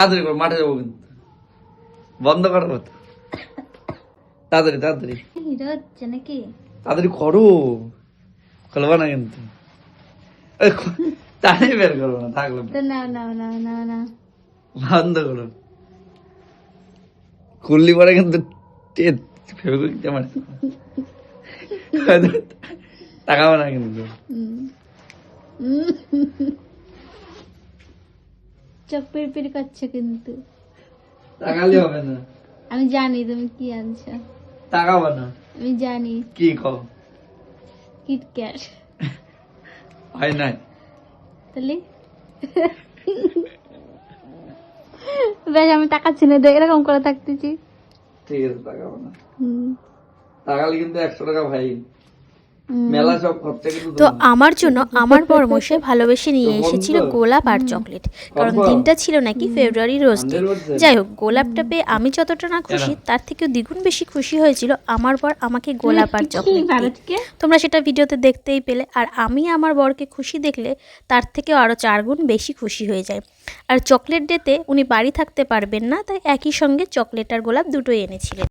তাড়াতাড়ি করো, মাঠে যাবো কিন্তু। বন্ধ করো তো। তাড়াতাড়ি তাড়াতাড়ি এটা হচ্ছে নাকি? তাড়াতাড়ি করো, খুলবা না কিন্তু। তাড়াতাড়ি বের করবো না থাকলো। তো নাও নাও নাও নাও নাও। বন্ধ করো, খুললি পরে কিন্তু ফেবিকুইক দিয়ে মারছি। তাকাবো না কিন্তু। চোখ পিড় করছে কিন্তু। তাকালে হবে না। আমি জানি তুমি কি আনছো, তাকাবো না। আমি জানি। কি কও? কিটক্যাট। হয় নাই। তাহলে বেশ, আমি তাকাচ্ছি না, এরকম করে থাকতেছি। ঠিক আছে, তাকাবো না। হুম। তাকালে কিন্তু 100 টাকা ভাই, মেলা সব খরচা কিন্তু তো আমার জন্য আমার বরমশাই ভালোবেসে নিয়ে এসেছিল গোলাপ আর চকলেট, কারণ দিনটা ছিল নাকি ফেব্রুয়ারি রোজ ডে। যাই হোক, গোলাপটা পেয়ে আমি যতটা না খুশি, তার থেকেও দ্বিগুণ বেশি খুশি হয়েছিল আমার বর আমাকে গোলাপ আর চকলেট দিয়ে। তোমরা সেটা ভিডিওতে দেখতেই পেলে। আর আমি আমার বরকে খুশি দেখলে তার থেকেও আরও 4 গুণ বেশি খুশি হয়ে যায়। আর চকলেট ডেতে উনি বাড়ি থাকতে পারবেন না, তাই একই সঙ্গে চকলেট আর গোলাপ দুটোই এনেছিলেন।